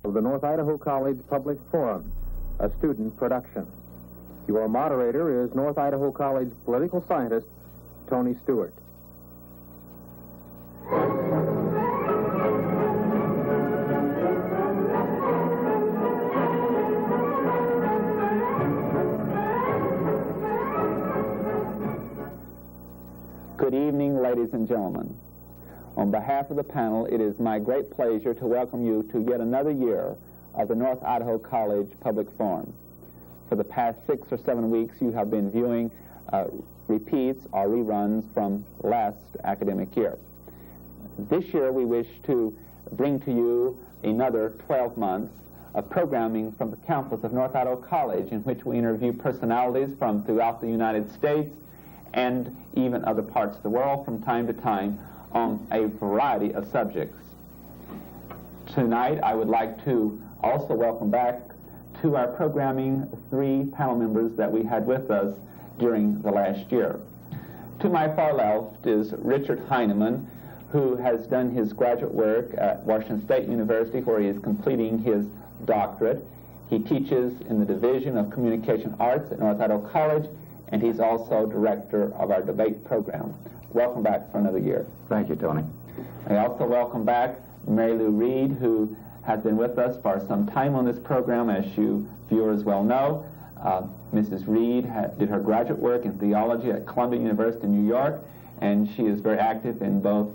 of the North Idaho College Public Forum, a student production. Your moderator is North Idaho College political scientist Tony Stewart. Good evening, ladies and gentlemen. On behalf of the panel, it is my great pleasure to welcome you to yet another year of the North Idaho College Public Forum. For the past 6 or 7 weeks, you have been viewing repeats or reruns from last academic year. This year, we wish to bring to you another 12 months of programming from the campus of North Idaho College, in which we interview personalities from throughout the United States and even other parts of the world from time to time on a variety of subjects. Tonight, I would like to also welcome back to our programming 3 panel members that we had with us during the last year. To my far left is Richard Heineman, who has done his graduate work at Washington State University, where he is completing his doctorate. He teaches in the Division of Communication Arts at North Idaho College, and he's also director of our debate program. Welcome back for another year. Thank you, Tony. I also welcome back Mary Lou Reed, who has been with us for some time on this program, as you viewers well know. Mrs. Reed did her graduate work in theology at Columbia University in New York, and she is very active in both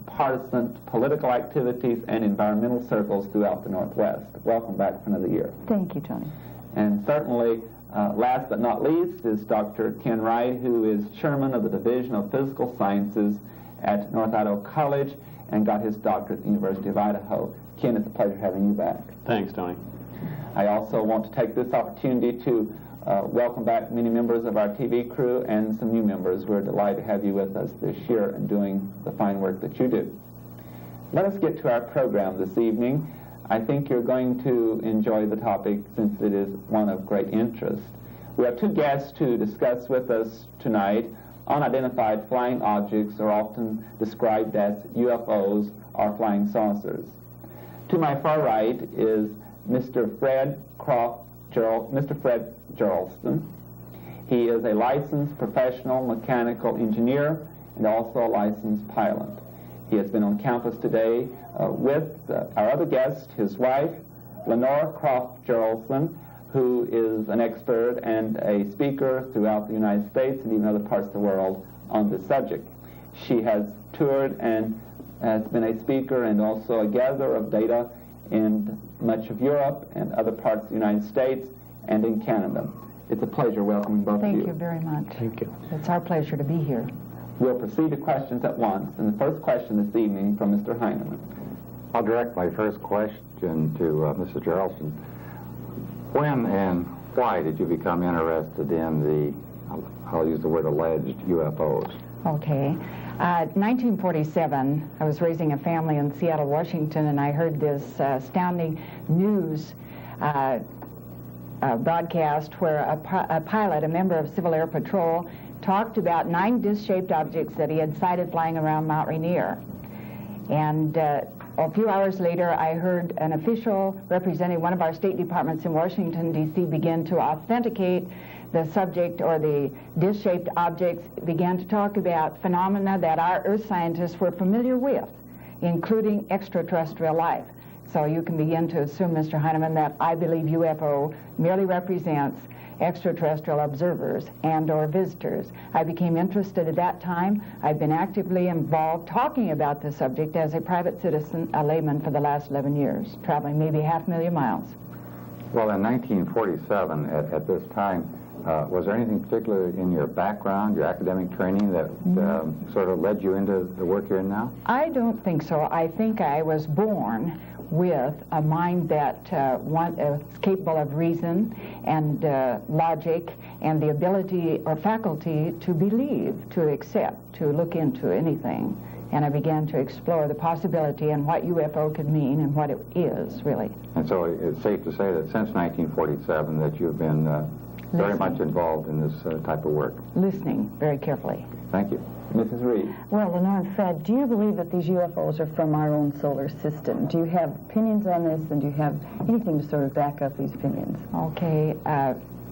partisan political activities and environmental circles throughout the Northwest. Welcome back for another year. Thank you, Tony. And certainly, last but not least is Dr. Ken Wright, who is chairman of the Division of Physical Sciences at North Idaho College and got his doctorate at the University of Idaho. Ken, it's a pleasure having you back. Thanks, Tony. I also want to take this opportunity to welcome back many members of our TV crew and some new members. We're delighted to have you with us this year and doing the fine work that you do. Let us get to our program this evening. I think you're going to enjoy the topic since it is one of great interest. We have 2 guests to discuss with us tonight. Unidentified flying objects are often described as UFOs or flying saucers. To my far right is Mr. Fred Jarlston. He is a licensed professional mechanical engineer and also a licensed pilot. He has been on campus today with our other guest, his wife, Lenore Croft Jarlston, who is an expert and a speaker throughout the United States and even other parts of the world on this subject. She has toured and has been a speaker and also a gatherer of data in much of Europe and other parts of the United States and in Canada. It's a pleasure welcoming both of you. Thank you very much. Thank you. It's our pleasure to be here. We'll proceed to questions at once. And the first question this evening from Mr. Heineman. I'll direct my first question to Mrs. Jarlston. When and why did you become interested in the, I'll use the word alleged UFOs? Okay. 1947, I was raising a family in Seattle, Washington, and I heard this astounding news broadcast where a pilot, a member of Civil Air Patrol, talked about 9 disc-shaped objects that he had sighted flying around Mount Rainier. And a few hours later, I heard an official representing one of our state departments in Washington, D.C. begin to authenticate the subject, or the disc-shaped objects, began to talk about phenomena that our Earth scientists were familiar with, including extraterrestrial life. So you can begin to assume, Mr. Heineman, that I believe UFO merely represents extraterrestrial observers and or visitors. I became interested at that time. I've been actively involved talking about the subject as a private citizen, a layman, for the last 11 years, traveling maybe 500,000 miles. Well, in 1947, at this time, was there anything particular in your background, your academic training, that sort of led you into the work you're in now? I don't think so. I think I was born with a mind that is capable of reason and logic and the ability or faculty to believe, to accept, to look into anything. And I began to explore the possibility and what UFO could mean and what it is, really. And so it's safe to say that since 1947 that you've been very much involved in this type of work. Listening very carefully. Thank you. Mrs. Reed. Well, Lenore and Fred, do you believe that these UFOs are from our own solar system? Do you have opinions on this, and do you have anything to sort of back up these opinions? Okay,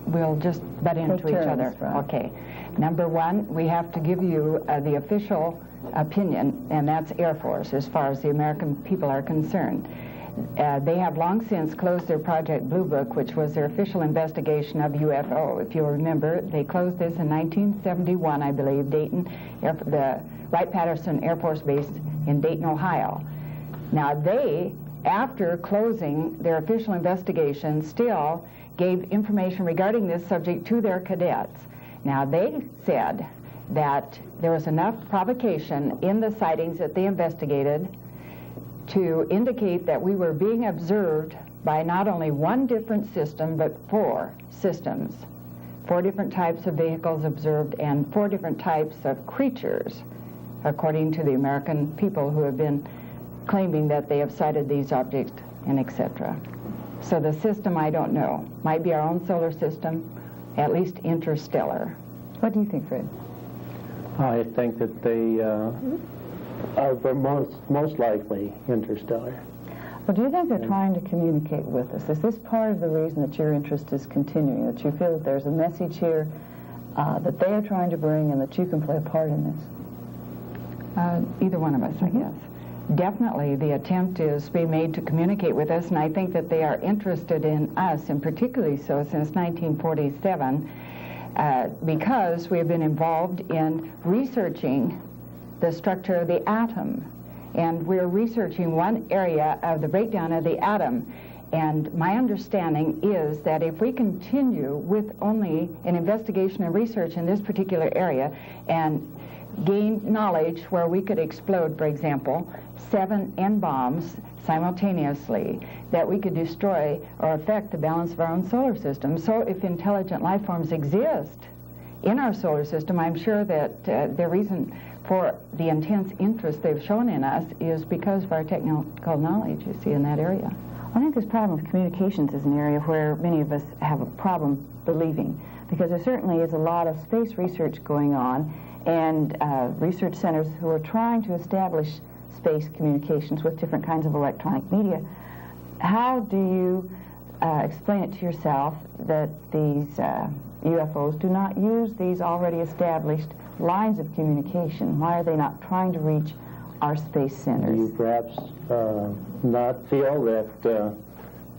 we'll just butt into each other. Right. Okay. Number one, we have to give you the official opinion, and that's Air Force, as far as the American people are concerned. They have long since closed their Project Blue Book, which was their official investigation of UFO. If you'll remember, they closed this in 1971, I believe, Dayton, the Wright-Patterson Air Force Base in Dayton, Ohio. Now they, after closing their official investigation, still gave information regarding this subject to their cadets. Now they said that there was enough provocation in the sightings that they investigated to indicate that we were being observed by not only one different system, but 4 systems. 4 different types of vehicles observed and 4 different types of creatures, according to the American people who have been claiming that they have sighted these objects and etc. So the system, I don't know. Might be our own solar system, at least interstellar. What do you think, Fred? I think that they are most likely interstellar. Well, do you think they're trying to communicate with us? Is this part of the reason that your interest is continuing, that you feel that there's a message here that they are trying to bring and that you can play a part in this? Either one of us, I guess. Definitely the attempt is being made to communicate with us, and I think that they are interested in us, and particularly so since 1947, because we have been involved in researching the structure of the atom. And we're researching one area of the breakdown of the atom. And my understanding is that if we continue with only an investigation and research in this particular area and gain knowledge where we could explode, for example, 7 N-bombs simultaneously, that we could destroy or affect the balance of our own solar system. So if intelligent life forms exist in our solar system, I'm sure that the reason for the intense interest they've shown in us is because of our technical knowledge, you see, in that area. I think this problem of communications is an area where many of us have a problem believing, because there certainly is a lot of space research going on and research centers who are trying to establish space communications with different kinds of electronic media. How do you explain it to yourself that these UFOs do not use these already established lines of communication? Why are they not trying to reach our space centers? Do you perhaps not feel that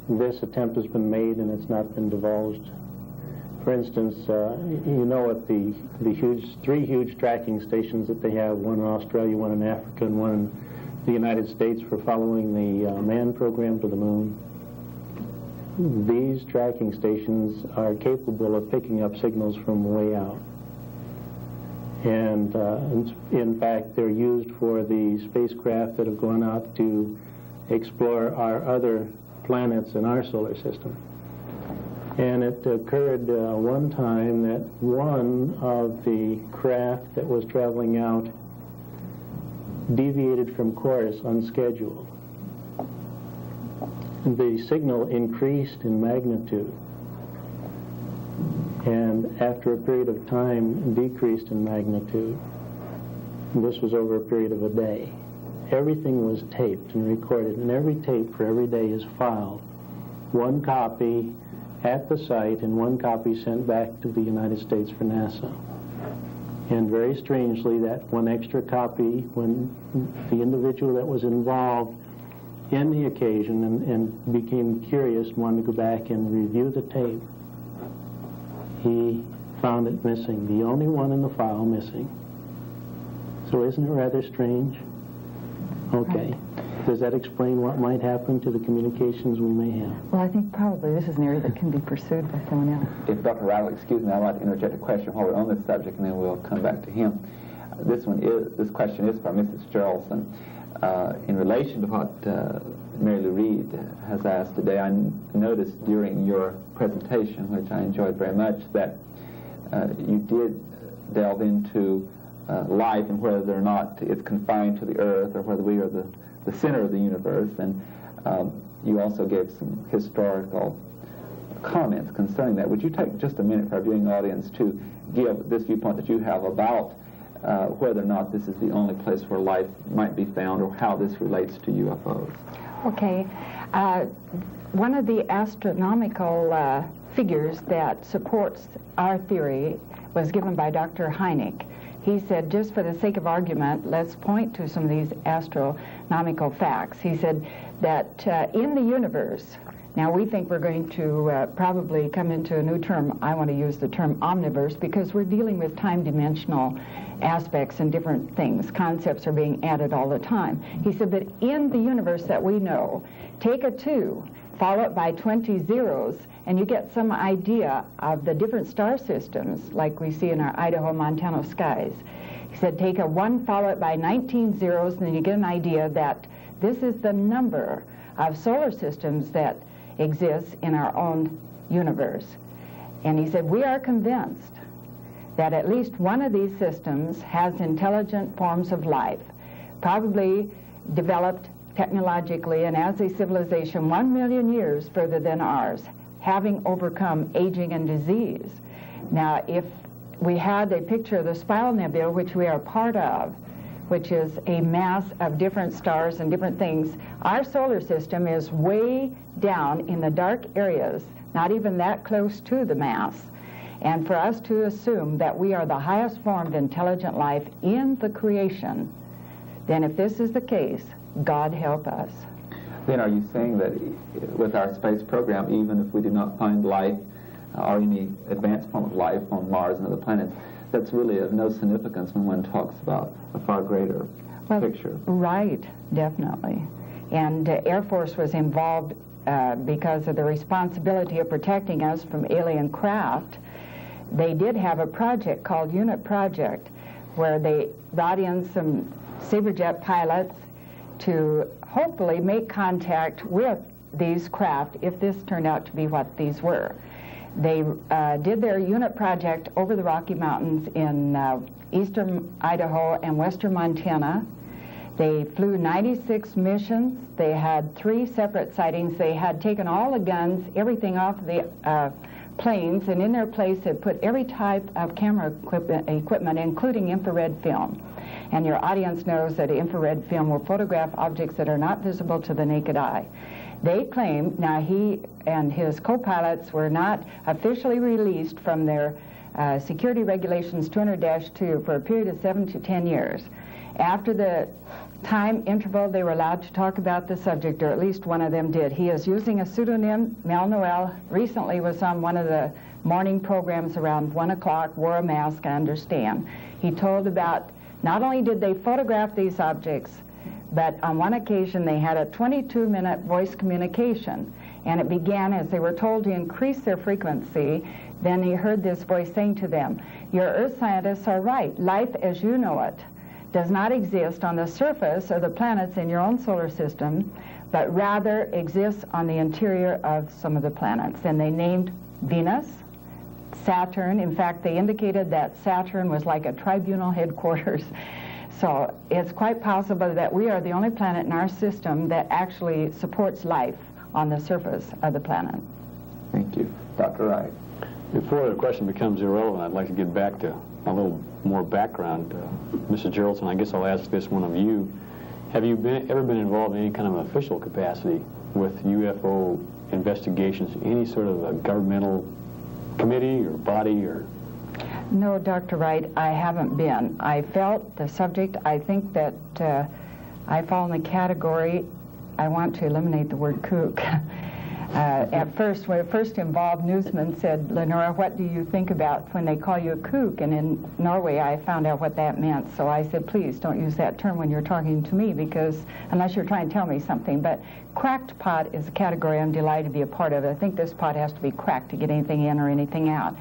this attempt has been made and it's not been divulged? For instance, you know what the 3 huge tracking stations that they have, one in Australia, one in Africa, and one in the United States for following the manned program to the moon. These tracking stations are capable of picking up signals from way out. And in fact, they're used for the spacecraft that have gone out to explore our other planets in our solar system. And it occurred one time that one of the craft that was traveling out deviated from course unscheduled. The signal increased in magnitude, and after a period of time decreased in magnitude. This was over a period of a day. Everything was taped and recorded, and every tape for every day is filed. One copy at the site and one copy sent back to the United States for NASA. And very strangely, that one extra copy, when the individual that was involved in the occasion and became curious and wanted to go back and review the tape, he found it missing, the only one in the file missing. So isn't it rather strange? Okay. Does that explain what might happen to the communications we may have? Well, I think probably this is an area that can be pursued by someone else. If Dr. Rattle, excuse me, I'd like to interject a question while we're on this subject, and then we'll come back to him. This question is for Mrs. Jarrelson. In relation to what Mary Lou Reed has asked today, I noticed during your presentation, which I enjoyed very much, that you did delve into life and whether or not it's confined to the Earth or whether we are the center of the universe, and you also gave some historical comments concerning that. Would you take just a minute for our viewing audience to give this viewpoint that you have about whether or not this is the only place where life might be found or how this relates to UFOs. Okay. One of the astronomical figures that supports our theory was given by Dr. Hynek. He said, just for the sake of argument, let's point to some of these astronomical facts. He said that in the universe, now we think we're going to probably come into a new term. I want to use the term omniverse because we're dealing with time-dimensional aspects and different things. Concepts are being added all the time. He said that in the universe that we know, take a 2, follow it by 20 zeros, and you get some idea of the different star systems like we see in our Idaho, Montana skies. He said take a 1, follow it by 19 zeros, and then you get an idea that this is the number of solar systems that exists in our own universe. And he said we are convinced that at least one of these systems has intelligent forms of life, probably developed technologically and as a civilization 1 million years further than ours, having overcome aging and disease. Now, if we had a picture of the Spiral Nebula, which we are part of, which is a mass of different stars and different things, our solar system is way down in the dark areas, not even that close to the mass. And for us to assume that we are the highest form of intelligent life in the creation, then if this is the case, God help us. Then are you saying that with our space program, even if we do not find life or any advanced form of life on Mars and other planets, that's really of no significance when one talks about a far greater picture? Right, definitely. And Air Force was involved because of the responsibility of protecting us from alien craft. They did have a project called Unit Project where they brought in some Saberjet pilots to hopefully make contact with these craft if this turned out to be what these were. They did their unit project over the Rocky Mountains in eastern Idaho and western Montana. They flew 96 missions. They had 3 separate sightings. They had taken all the guns, everything off the planes, and in their place had put every type of camera equipment, including infrared film. And your audience knows that infrared film will photograph objects that are not visible to the naked eye. They claim, now he and his co-pilots were not officially released from their security regulations 200-2 for a period of 7 to 10 years. After the time interval, they were allowed to talk about the subject, or at least one of them did. He is using a pseudonym. Mel Noel recently was on one of the morning programs around 1 o'clock, wore a mask, I understand. He told about not only did they photograph these objects, but on one occasion they had a 22-minute voice communication, and it began as they were told to increase their frequency. Then he heard this voice saying to them, "Your Earth scientists are right. Life as you know it does not exist on the surface of the planets in your own solar system, but rather exists on the interior of some of the planets." And they named Venus, Saturn. In fact, they indicated that Saturn was like a tribunal headquarters. So it's quite possible that we are the only planet in our system that actually supports life on the surface of the planet. Thank you. Dr. Wright. Before the question becomes irrelevant, I'd like to get back to a little more background. Mrs. Geraldson, I guess I'll ask this one of you. Have you ever been involved in any kind of official capacity with UFO investigations, any sort of a governmental committee or body or? No, Dr. Wright, I haven't been. I felt the subject. I think that I fall in the category, I want to eliminate the word kook. At first, when it first involved, newsmen said, "Lenora, what do you think about when they call you a kook?" And in Norway, I found out what that meant. So I said, please don't use that term when you're talking to me, because unless you're trying to tell me something. But cracked pot is a category I'm delighted to be a part of. I think this pot has to be cracked to get anything in or anything out.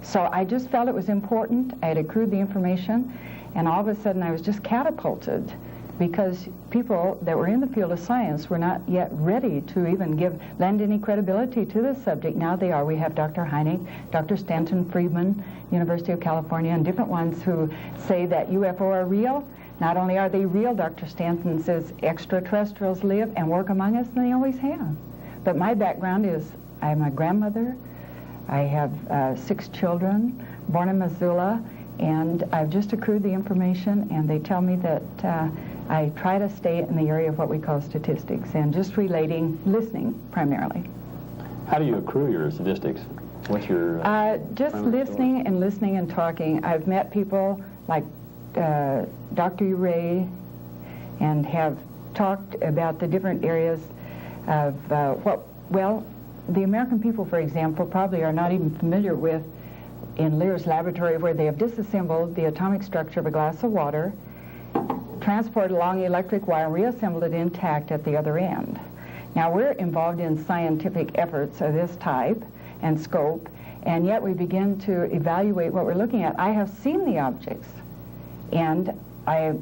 So I just felt it was important. I had accrued the information, and all of a sudden I was just catapulted, because people that were in the field of science were not yet ready to even lend any credibility to this subject. Now they are. We have Dr. Hynek, Dr. Stanton Friedman, University of California, and different ones who say that UFO are real. Not only are they real, Dr. Stanton says extraterrestrials live and work among us, and they always have. But my background is I'm a grandmother. I have 6 children, born in Missoula, and I've just accrued the information, and they tell me that I try to stay in the area of what we call statistics, and just relating, listening primarily. How do you accrue your statistics? What's your... just listening and listening and talking. I've met people like Dr. Uray, and have talked about the different areas of the American people, for example, probably are not even familiar with in Lear's laboratory, where they have disassembled the atomic structure of a glass of water, transported along the electric wire, and reassembled it intact at the other end. Now, we're involved in scientific efforts of this type and scope, and yet we begin to evaluate what we're looking at. I have seen the objects, and I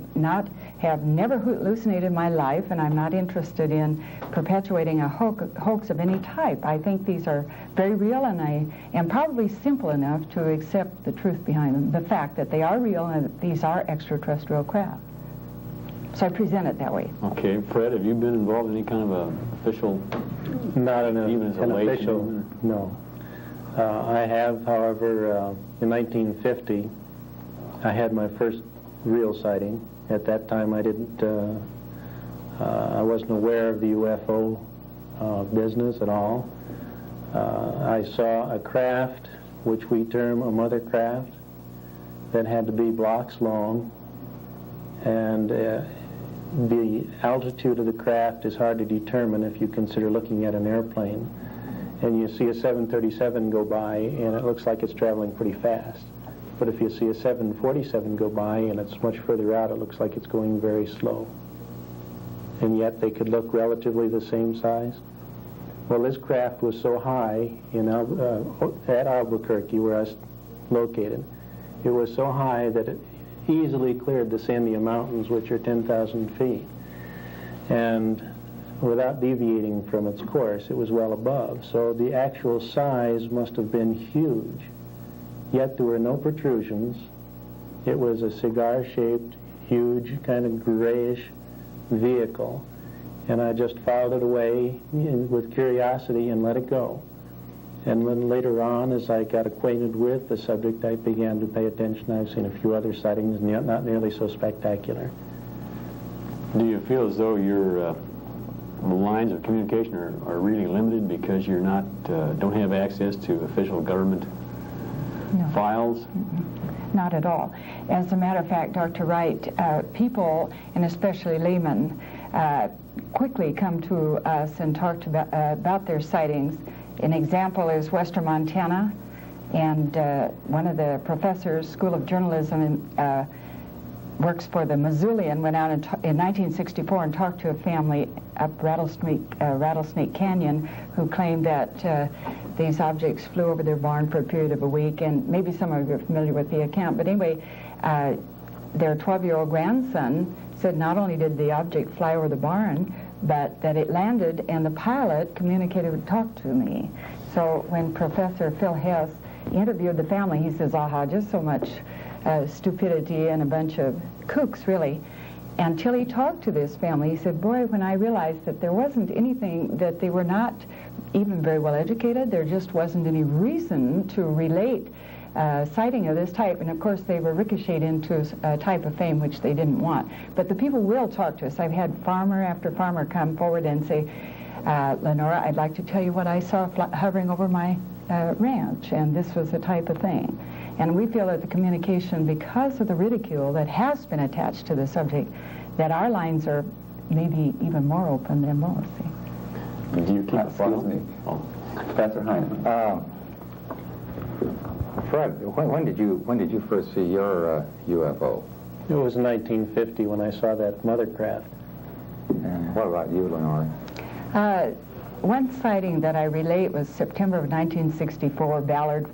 have never hallucinated in my life, and I'm not interested in perpetuating a hoax of any type. I think these are very real, and I am probably simple enough to accept the truth behind them, the fact that they are real and that these are extraterrestrial craft. So I present it that way. Okay, Fred, have you been involved in any kind of a official... Not in even as a an layman? official, no. I have, however, in 1950, I had my first real sighting. At that time, I wasn't aware of the UFO business at all. I saw a craft, which we term a mother craft, that had to be blocks long, and the altitude of the craft is hard to determine if you consider looking at an airplane. And you see a 737 go by, and it looks like it's traveling pretty fast. But if you see a 747 go by and it's much further out, it looks like it's going very slow. And yet they could look relatively the same size. Well, this craft was so high at Albuquerque, where I was located, it was so high that it easily cleared the Sandia Mountains, which are 10,000 feet. And without deviating from its course, it was well above. So the actual size must have been huge. Yet there were no protrusions. It was a cigar-shaped, huge, kind of grayish vehicle. And I just filed it away with curiosity and let it go. And then later on, as I got acquainted with the subject, I began to pay attention. I've seen a few other sightings, not nearly so spectacular. Do you feel as though your lines of communication are really limited because you're not don't have access to official government files? Not at all. As a matter of fact, Dr. Wright, people, and especially laymen, quickly come to us and talk about their sightings. An example is Western Montana, and one of the professors, School of Journalism, works for the Missoulian, went out in 1964 and talked to a family up Rattlesnake Canyon who claimed that these objects flew over their barn for a period of a week, and maybe some of you are familiar with the account, but anyway, their 12-year-old grandson said not only did the object fly over the barn, but that it landed and the pilot communicated and talked to me. So when Professor Phil Hess interviewed the family, he says, aha, just so much stupidity and a bunch of kooks, really. Until he talked to this family, he said, boy, when I realized that there wasn't anything, that they were not even very well educated, there just wasn't any reason to relate sighting of this type. And of course they were ricocheted into a type of fame which they didn't want. But the people will talk to us. I've had farmer after farmer come forward and say, Lenora, I'd like to tell you what I saw hovering over my ranch, and this was the type of thing. And we feel that the communication, because of the ridicule that has been attached to the subject, that our lines are maybe even more open than most. Do you keep a file? Excuse me. Oh. Professor Hyman. Fred, when did you first see your UFO? It was 1950 when I saw that mother craft. And what about you, Lenore? One sighting that I relate was September of 1964, Ballard,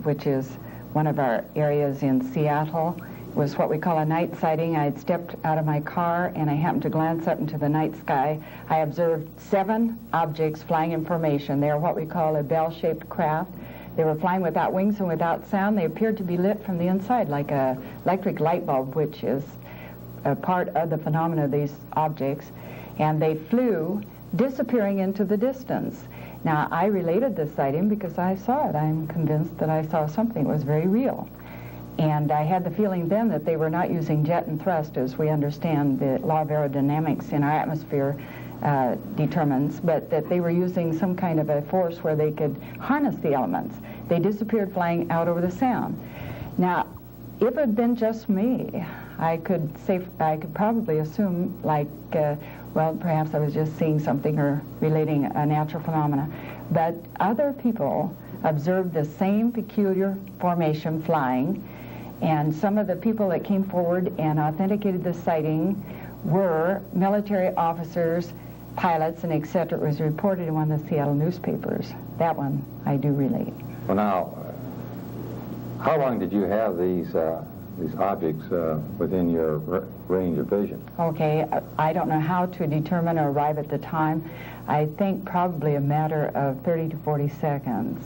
which is one of our areas in Seattle, was what we call a night sighting. I had stepped out of my car and I happened to glance up into the night sky. I observed 7 objects flying in formation. They are what we call a bell-shaped craft. They were flying without wings and without sound. They appeared to be lit from the inside like an electric light bulb, which is a part of the phenomena of these objects. And they flew, disappearing into the distance. Now, I related this sighting because I saw it. I'm convinced that I saw something that was very real. And I had the feeling then that they were not using jet and thrust as we understand the law of aerodynamics in our atmosphere determines, but that they were using some kind of a force where they could harness the elements. They disappeared flying out over the sound. Now, if it had been just me, I could probably assume, like, well, perhaps I was just seeing something or relating a natural phenomena. But other people observed the same peculiar formation flying, and some of the people that came forward and authenticated the sighting were military officers, pilots, and etc. It was reported in one of the Seattle newspapers. That one I do relate. Well, now, how long did you have these objects within your range of vision? Okay, I don't know how to determine or arrive at the time. I think probably a matter of 30 to 40 seconds.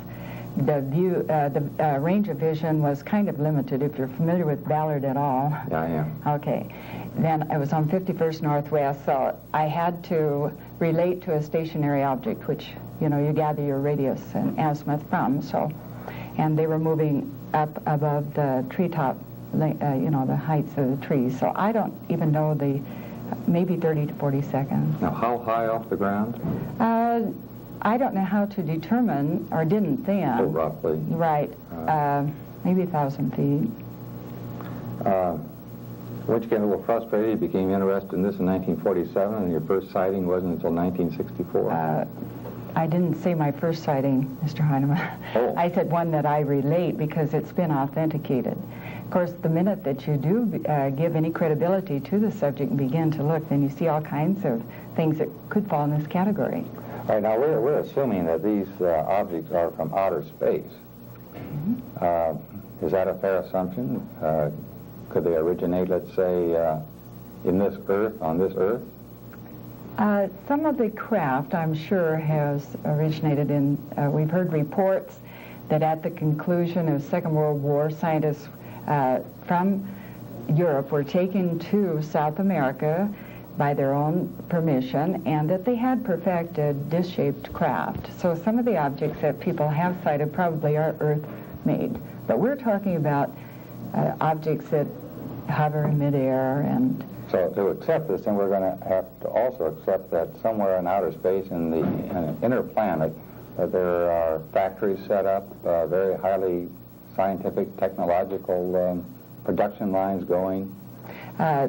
The range of vision was kind of limited. If you're familiar with Ballard at all. Yeah, I am. Okay. Then I was on 51st Northwest, so I had to relate to a stationary object, which, you know, you gather your radius and azimuth from. So, and they were moving up above the treetop, you know, the heights of the trees. So I don't even know maybe 30 to 40 seconds. Now, how high off the ground? I don't know how to determine, or didn't then. So roughly. Right. Maybe 1,000 feet. Once you get a little frustrated, you became interested in this in 1947, and your first sighting wasn't until 1964. I didn't say my first sighting, Mr. Heinemann. Oh. I said one that I relate because it's been authenticated. Of course, the minute that you do give any credibility to the subject and begin to look, then you see all kinds of things that could fall in this category. All right, now we're assuming that these objects are from outer space. Mm-hmm. Is that a fair assumption? Could they originate, let's say, in this Earth, on this Earth? Some of the craft, I'm sure, has originated in, we've heard reports that at the conclusion of Second World War, scientists from Europe were taken to South America by their own permission, and that they had perfected disc-shaped craft. So some of the objects that people have cited probably are Earth-made. But we're talking about objects that hover in midair. And so to accept this, then we're going to have to also accept that somewhere in outer space, in the inner planet, there are factories set up, very highly scientific, technological production lines going.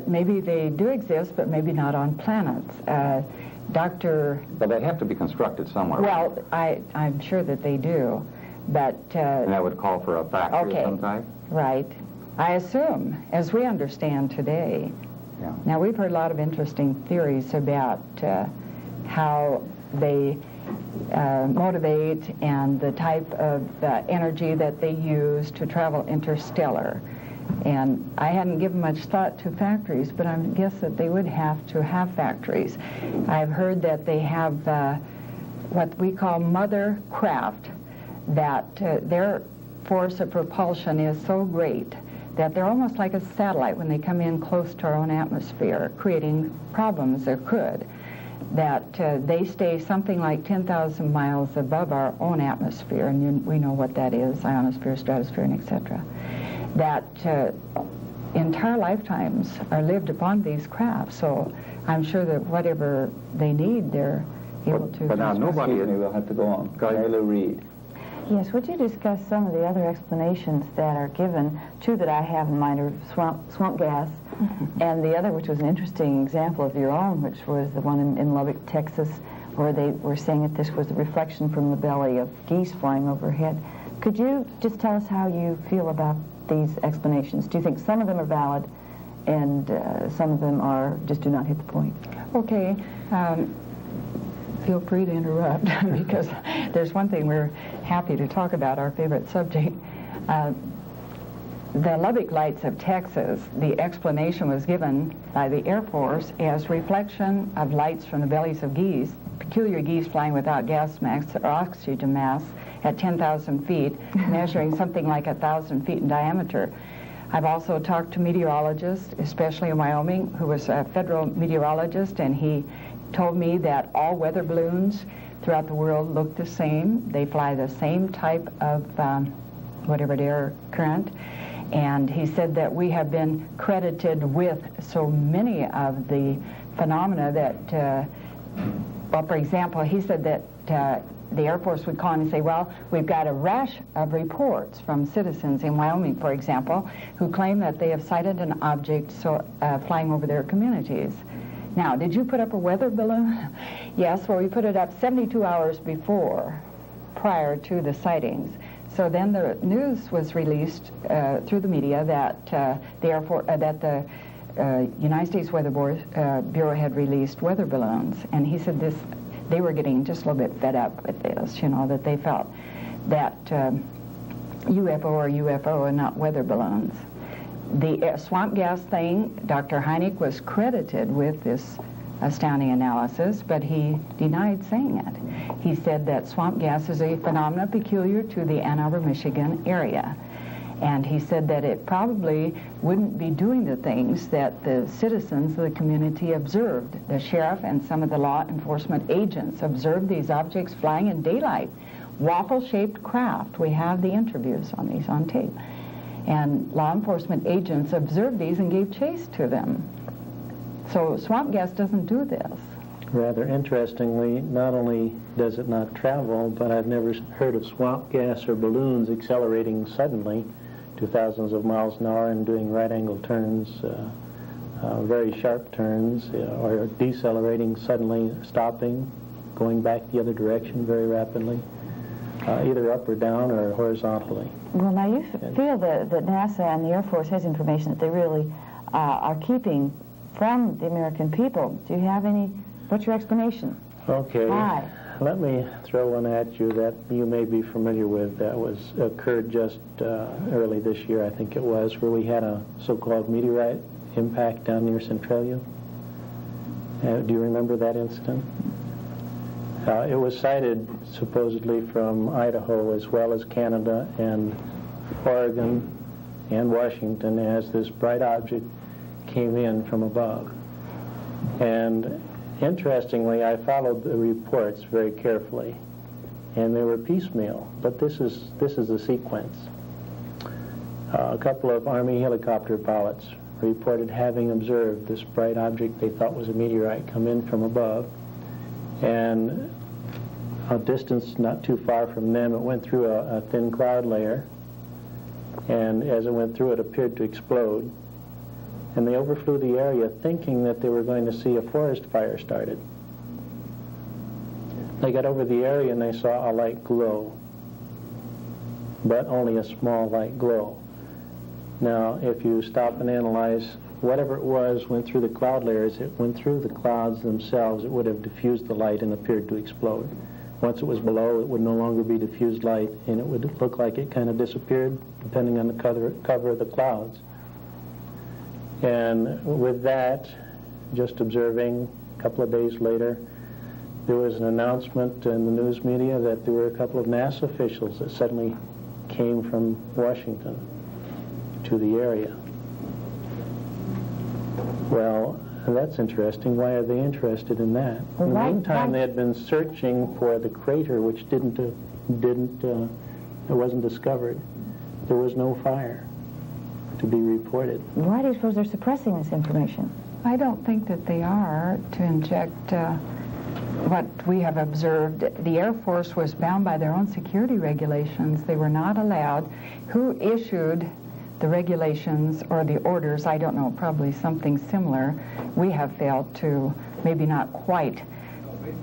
Maybe they do exist, but maybe not on planets. But they have to be constructed somewhere. Well, I'm sure that they do, but... and that would call for a factory of some type? Right. I assume, as we understand today. Yeah. Now, we've heard a lot of interesting theories about how they motivate and the type of energy that they use to travel interstellar. And I hadn't given much thought to factories, but I guess that they would have to have factories. I've heard that they have what we call mother craft, that their force of propulsion is so great that they're almost like a satellite when they come in close to our own atmosphere, creating problems, or could, that they stay something like 10,000 miles above our own atmosphere, and we know what that is, ionosphere, stratosphere, and etc. That entire lifetimes are lived upon these crafts, so I'm sure that whatever they need, they're able to... But now nobody... We'll have to go on. Mary Lou Reed. Yes, would you discuss some of the other explanations that are given? Two that I have in mind are swamp gas, and the other, which was an interesting example of your own, which was the one in Lubbock, Texas, where they were saying that this was a reflection from the belly of geese flying overhead. Could you just tell us how you feel about these explanations? Do you think some of them are valid and some of them are just do not hit the point? Okay. Feel free to interrupt, because there's one thing we're happy to talk about, our favorite subject. The Lubbock lights of Texas, the explanation was given by the Air Force as reflection of lights from the bellies of geese, peculiar geese flying without gas masks or oxygen masks at 10,000 feet, measuring something like 1,000 feet in diameter. I've also talked to meteorologists, especially in Wyoming, who was a federal meteorologist, and he told me that all weather balloons throughout the world look the same. They fly the same type of whatever air current, And he said that we have been credited with so many of the phenomena that, well, for example, he said that the Air Force would call him and say, well, we've got a rash of reports from citizens in Wyoming, for example, who claim that they have sighted an object flying over their communities. Now, did you put up a weather balloon? Yes, well, we put it up 72 hours prior to the sightings. So then the news was released through the media that the United States Weather Bureau had released weather balloons, and he said they were getting just a little bit fed up with this, you know, that they felt that UFO and not weather balloons. The swamp gas thing, Dr. Hynek was credited with this astounding analysis, but he denied saying it. He said that swamp gas is a phenomenon peculiar to the Ann Arbor, Michigan area. And he said that it probably wouldn't be doing the things that the citizens of the community observed. The sheriff and some of the law enforcement agents observed these objects flying in daylight, waffle-shaped craft. We have the interviews on these on tape. And law enforcement agents observed these and gave chase to them. So swamp gas doesn't do this. Rather interestingly, not only does it not travel, but I've never heard of swamp gas or balloons accelerating suddenly to thousands of miles an hour and doing right-angle turns, very sharp turns, or decelerating suddenly, stopping, going back the other direction very rapidly, either up or down or horizontally. Well, now you feel that NASA and the Air Force has information that they really are keeping from the American people. Do you have any, what's your explanation? Okay. Why? Let me throw one at you that you may be familiar with that occurred just early this year, I think it was, where we had a so-called meteorite impact down near Centralia. Do you remember that incident? It was cited supposedly from Idaho as well as Canada and Oregon and Washington as this bright object came in from above. And interestingly, I followed the reports very carefully, and they were piecemeal, but this is the sequence. A couple of Army helicopter pilots reported having observed this bright object they thought was a meteorite come in from above, and a distance not too far from them, it went through a thin cloud layer, and as it went through, it appeared to explode. And they overflew the area thinking that they were going to see a forest fire started. They got over the area and they saw a light glow, but only a small light glow. Now, if you stop and analyze, whatever it was went through the cloud layers, it went through the clouds themselves, it would have diffused the light and appeared to explode. Once it was below, it would no longer be diffused light, and it would look like it kind of disappeared, depending on the cover of the clouds. And with that, just observing, a couple of days later, there was an announcement in the news media that there were a couple of NASA officials that suddenly came from Washington to the area. Well, that's interesting. Why are they interested in that? In the meantime, they had been searching for the crater, which it wasn't discovered. There was no fire to be reported. Why do you suppose they're suppressing this information? I don't think that they are to inject what we have observed. The Air Force was bound by their own security regulations. They were not allowed. Who issued the regulations or the orders? I don't know, probably something similar. We have failed to, maybe not quite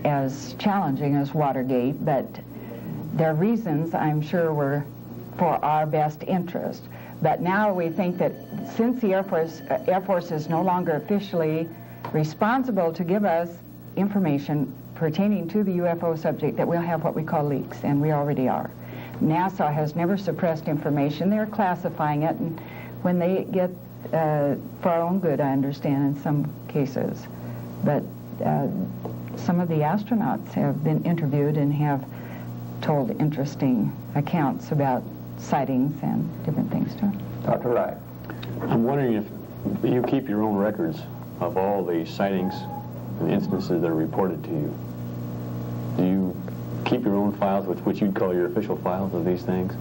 as challenging as Watergate, but their reasons, I'm sure, were for our best interest. But now we think that since the Air Force is no longer officially responsible to give us information pertaining to the UFO subject, that we'll have what we call leaks, and we already are. NASA has never suppressed information. They're classifying it, and when they get, for our own good, I understand, in some cases. But some of the astronauts have been interviewed and have told interesting accounts about sightings and different things too. Dr. Wright. I'm wondering if you keep your own records of all the sightings and instances that are reported to you. Do you keep your own files, which you'd call your official files of these things?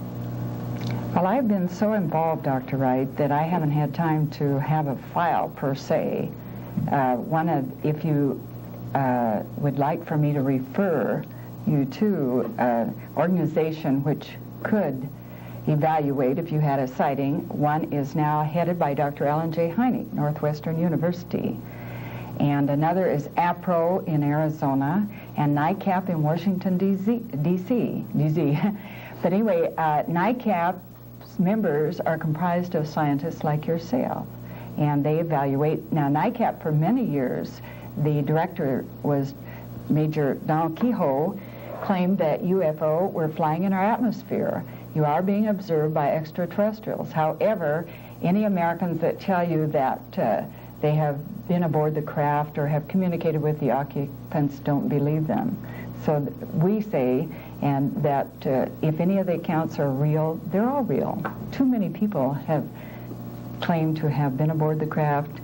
Well, I've been so involved, Dr. Wright, that I haven't had time to have a file per se. If you would like for me to refer you to an organization which could evaluate if you had a sighting, one is now headed by Dr. Alan J. Hynek, Northwestern University. And another is APRO in Arizona, and NICAP in Washington, D.C. But anyway, NICAP's members are comprised of scientists like yourself, and they evaluate. Now, NICAP, for many years, the director was Major Donald Kehoe, claimed that UFO were flying in our atmosphere. You are being observed by extraterrestrials. However, any Americans that tell you that they have been aboard the craft or have communicated with the occupants don't believe them. So we say, and that if any of the accounts are real, they're all real. Too many people have claimed to have been aboard the craft,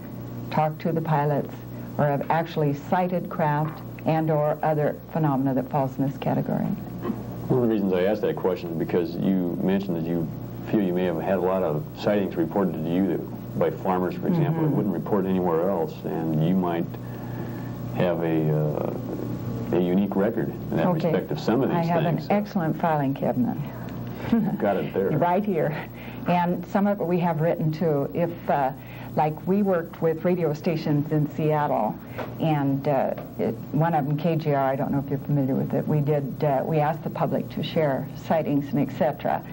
talked to the pilots, or have actually sighted craft and or other phenomena that falls in this category. One of the reasons I asked that question is because you mentioned that you feel you may have had a lot of sightings reported to you by farmers, for example, that wouldn't report anywhere else, and you might have a unique record in that respect of some of these things. I have an excellent filing cabinet. Got it there. Right here. And some of it we have written too. If, like we worked with radio stations in Seattle, and one of them, KGR, I don't know if you're familiar with it, we asked the public to share sightings and etc.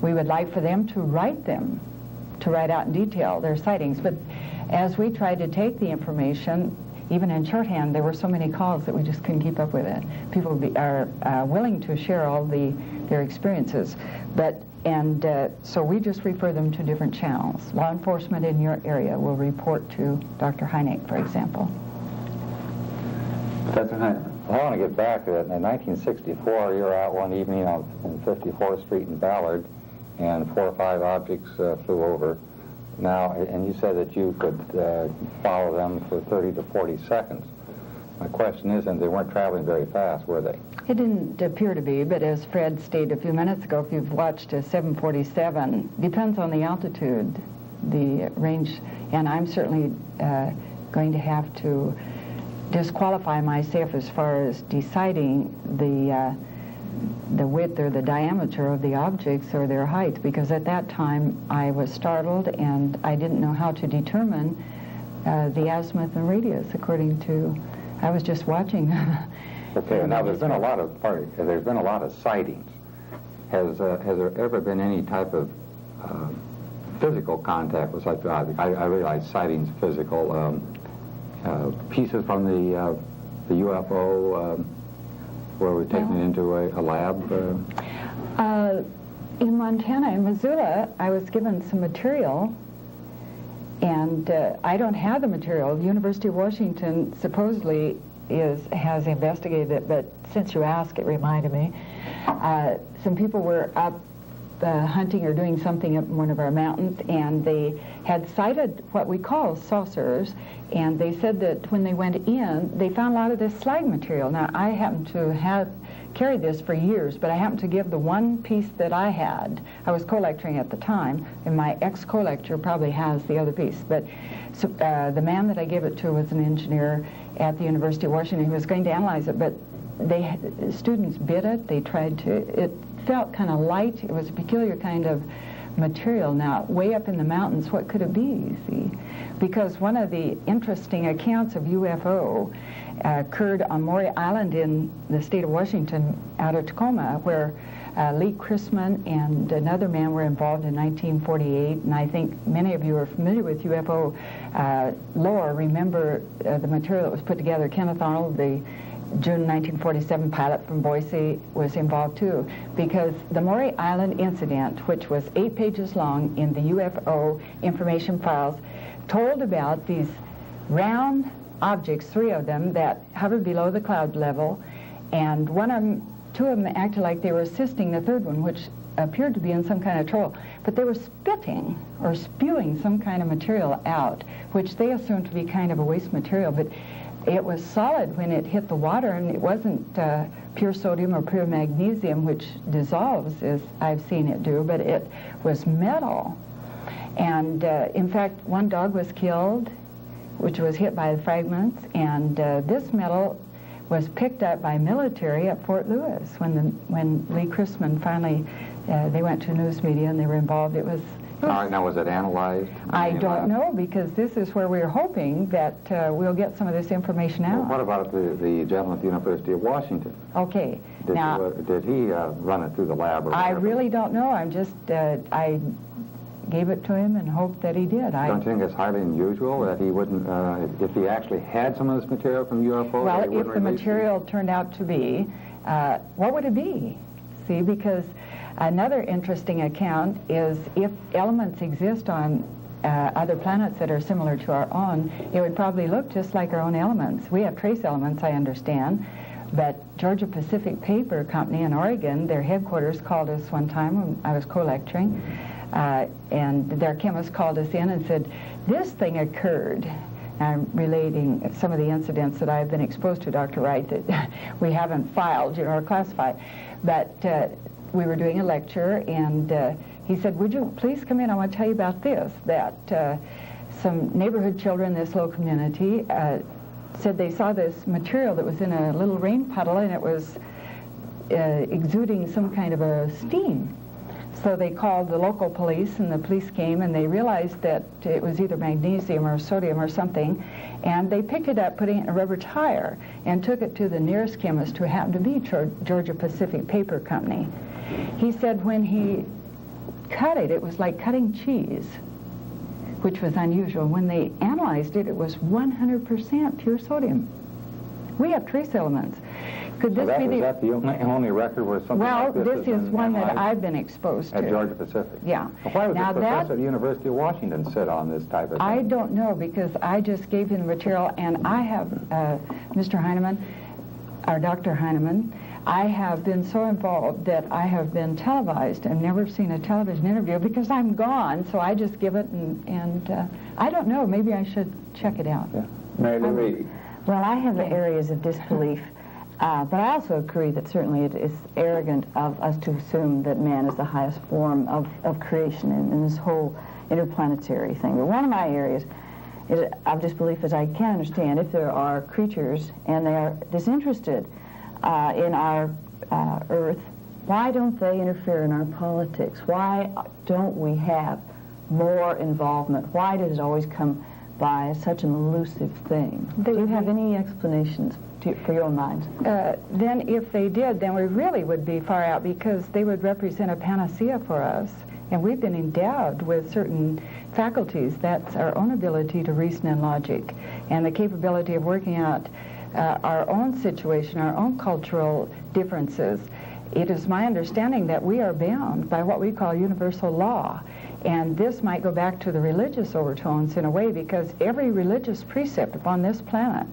We would like for them to write out in detail their sightings, but as we tried to take the information, even in shorthand, there were so many calls that we just couldn't keep up with it. People are willing to share all their experiences, so we just refer them to different channels. Law enforcement in your area will report to Dr. Hynek, for example. Dr. Hynek, I want to get back to that. In 1964, you were out one evening on 54th Street in Ballard, and 4 or 5 objects flew over. Now, and you said that you could follow them for 30 to 40 seconds. My question is, and they weren't traveling very fast, were they? It didn't appear to be, but as Fred stated a few minutes ago, if you've watched a 747, depends on the altitude, the range, and I'm certainly going to have to disqualify myself as far as deciding the width or the diameter of the objects or their height, because at that time I was startled and I didn't know how to determine the azimuth and radius according to, I was just watching. Okay, now there's been a lot of sightings. Has there ever been any type of physical contact with such objects? I realize sightings physical, pieces from the UFO where we're taking it into a lab? In Montana, in Missoula, I was given some material, and I don't have the material. The University of Washington supposedly has investigated it, but since you asked, it reminded me. Some people were up hunting or doing something up in one of our mountains, and they had sighted what we call saucers, and they said that when they went in, they found a lot of this slag material. Now, I happen to have carried this for years, but I happened to give the one piece that I had. I was co-lecturing at the time, and my ex-co-lecturer probably has the other piece, but so, the man that I gave it to was an engineer at the University of Washington. He was going to analyze it, but students bit it. They tried to. It felt kind of light. It was a peculiar kind of material. Now, way up in the mountains, what could it be, you see? Because one of the interesting accounts of UFO occurred on Maury Island in the state of Washington out of Tacoma, where Lee Chrisman and another man were involved in 1948, and I think many of you are familiar with UFO lore. Remember the material that was put together. Kenneth Arnold, the June 1947 pilot from Boise, was involved too, because the Maury Island incident, which was 8 pages long in the UFO information files, told about these round objects, 3 of them, that hovered below the cloud level, and 2 of them acted like they were assisting the 3rd one, which appeared to be in some kind of trouble, but they were spitting or spewing some kind of material out, which they assumed to be kind of a waste material. But it was solid when it hit the water, and it wasn't pure sodium or pure magnesium, which dissolves, as I've seen it do, but it was metal. And in fact, one dog was killed, which was hit by the fragments, and this metal was picked up by military at Fort Lewis when Lee Chrisman finally, they went to news media and they were involved. It was All right, now was it analyzed? I don't know, because this is where we're hoping that we'll get some of this information out. Well, what about the gentleman at the University of Washington? Okay. Did he run it through the lab? Or I whatever? really don't know. I'm just, I gave it to him and hoped that he did. Don't you think it's highly unusual that he wouldn't, if he actually had some of this material from UFO? Well, that he if wouldn't the release material turned out to be, what would it be? See, because another interesting account is if elements exist on other planets that are similar to our own, it would probably look just like our own elements. We have trace elements, I understand, but Georgia Pacific Paper Company in Oregon, their headquarters called us one time when I was co-lecturing, and their chemist called us in and said, this thing occurred. I'm relating some of the incidents that I've been exposed to, Dr. Wright, that we haven't filed, or classified. But we were doing a lecture, and he said, would you please come in? I want to tell you about this, that some neighborhood children in this little community said they saw this material that was in a little rain puddle, and it was exuding some kind of a steam. So they called the local police, and the police came, and they realized that it was either magnesium or sodium or something, and they picked it up, putting it in a rubber tire, and took it to the nearest chemist, who happened to be Georgia Pacific Paper Company. He said when he cut it, it was like cutting cheese, which was unusual. When they analyzed it, it was 100% pure sodium. We have trace elements. Could this be was that the only record where something like this this is one that analyzed? I've been exposed to. At Georgia Pacific? Yeah. Well, why would Now the professor at the University of Washington sit on this type of thing? I don't know, because I just gave him the material, and I have, Mr. Heinemann, or Dr. Heinemann, I have been so involved that I have been televised and never seen a television interview because I'm gone, so I just give it, and I don't know, maybe I should check it out. Yeah. Mary Lou Reed. Well, I have areas of disbelief, but I also agree that certainly it is arrogant of us to assume that man is the highest form of creation in this whole interplanetary thing. But one of my areas of disbelief is I can't understand if there are creatures and they are disinterested in our Earth, why don't they interfere in our politics? Why don't we have more involvement? Why does it always come by such an elusive thing? Do you have any explanations for your own minds? Then if they did, then we really would be far out, because they would represent a panacea for us. And we've been endowed with certain faculties. That's our own ability to reason and logic, and the capability of working out our own situation, our own cultural differences. It is my understanding that we are bound by what we call universal law. And this might go back to the religious overtones in a way, because every religious precept upon this planet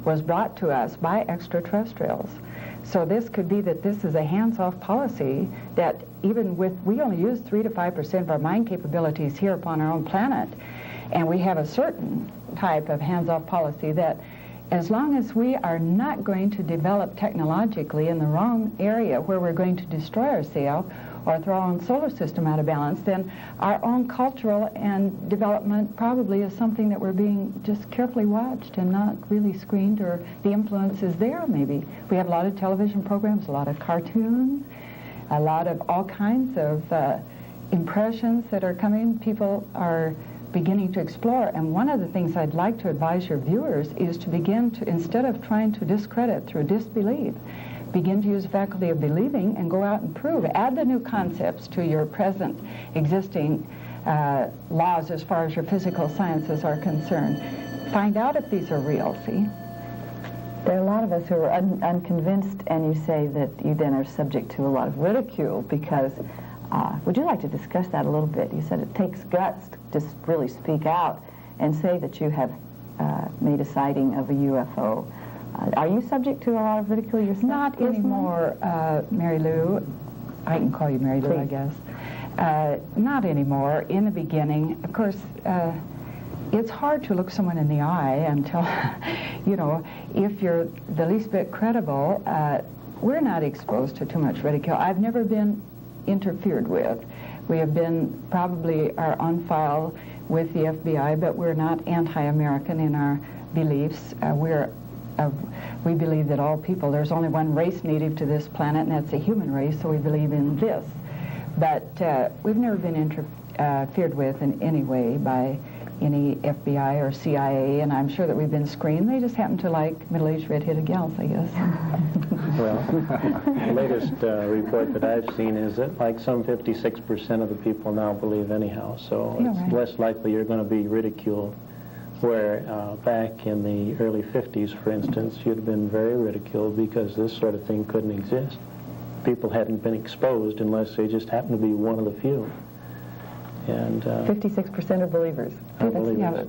was brought to us by extraterrestrials. So this could be that this is a hands-off policy, that even with, we only use 3 to 5% of our mind capabilities here upon our own planet, and we have a certain type of hands-off policy that as long as we are not going to develop technologically in the wrong area where we're going to destroy ourselves or throw our own solar system out of balance, then our own cultural and development probably is something that we're being just carefully watched and not really screened, or the influence is there maybe. We have a lot of television programs, a lot of cartoons, a lot of all kinds of impressions that are coming. People are beginning to explore, and one of the things I'd like to advise your viewers is to begin to, instead of trying to discredit through disbelief, begin to use the faculty of believing and go out and prove. Add the new concepts to your present existing laws as far as your physical sciences are concerned. Find out if these are real, see? There are a lot of us who are unconvinced, and you say that you then are subject to a lot of ridicule because, would you like to discuss that a little bit? You said it takes guts to just really speak out and say that you have made a sighting of a UFO. Are you subject to a lot of ridicule yourself? Not anymore, Mary Lou. I can call you Mary Lou, I guess. Not anymore. In the beginning, of course, it's hard to look someone in the eye and tell, you know, if you're the least bit credible. We're not exposed to too much ridicule. I've never been interfered with. We have been probably are on file with the FBI, but we're not anti-American in our beliefs. We believe that all people, there's only one race native to this planet, and that's the human race, so we believe in this. But we've never been interfered with in any way by any FBI or CIA, and I'm sure that we've been screened. They just happen to like middle-aged red-headed gals, I guess. Well, the latest report that I've seen is that like some 56% of the people now believe anyhow, so Yeah, it's right. less likely you're going to be ridiculed, where back in the early 50s, for instance, you'd have been very ridiculed because this sort of thing couldn't exist. People hadn't been exposed unless they just happened to be one of the few. And 56% are believers. are believers. yeah,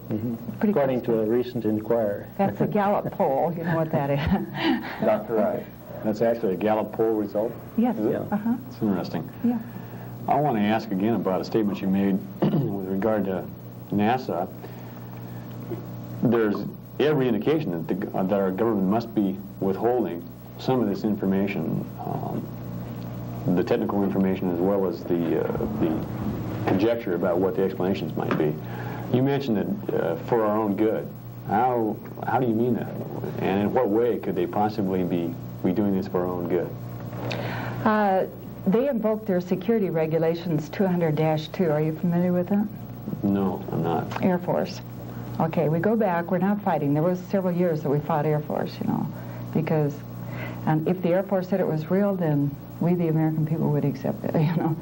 pretty According close to a recent inquiry. That's a Gallup poll. You know what that is. Dr. Wright. That's actually a Gallup poll result? Yes. Yeah. Uh-huh. It's interesting. Yeah. I want to ask again about a statement you made with regard to NASA. There's every indication that our government must be withholding some of this information, the technical information as well as the conjecture about what the explanations might be. You mentioned that for our own good. How do you mean that? And in what way could they possibly be doing this for our own good? They invoked their security regulations 200-2. Are you familiar with that? No, I'm not. Air Force. Okay, we go back. We're not fighting. There was several years that we fought Air Force, you know, because if the Air Force said it was real, then we, the American people, would accept it, you know.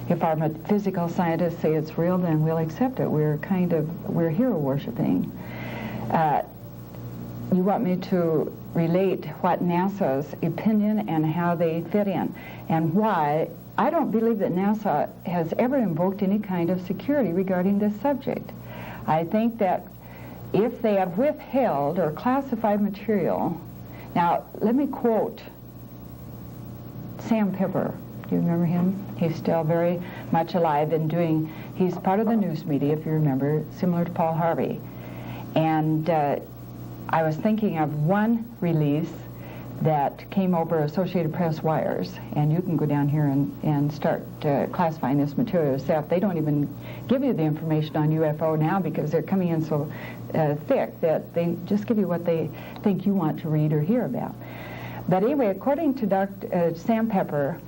If our physical scientists say it's real, then we'll accept it. We're hero worshiping. You want me to relate what NASA's opinion and how they fit in, and why I don't believe that NASA has ever invoked any kind of security regarding this subject. I think that if they have withheld or classified material, now let me quote Sam Pepper. Do you remember him? He's still very much alive and he's part of the news media, if you remember, similar to Paul Harvey. And I was thinking of one release that came over Associated Press wires, and you can go down here and start classifying this material yourself. They don't even give you the information on UFO now because they're coming in so thick that they just give you what they think you want to read or hear about. But anyway, according to Dr. Sam Pepper,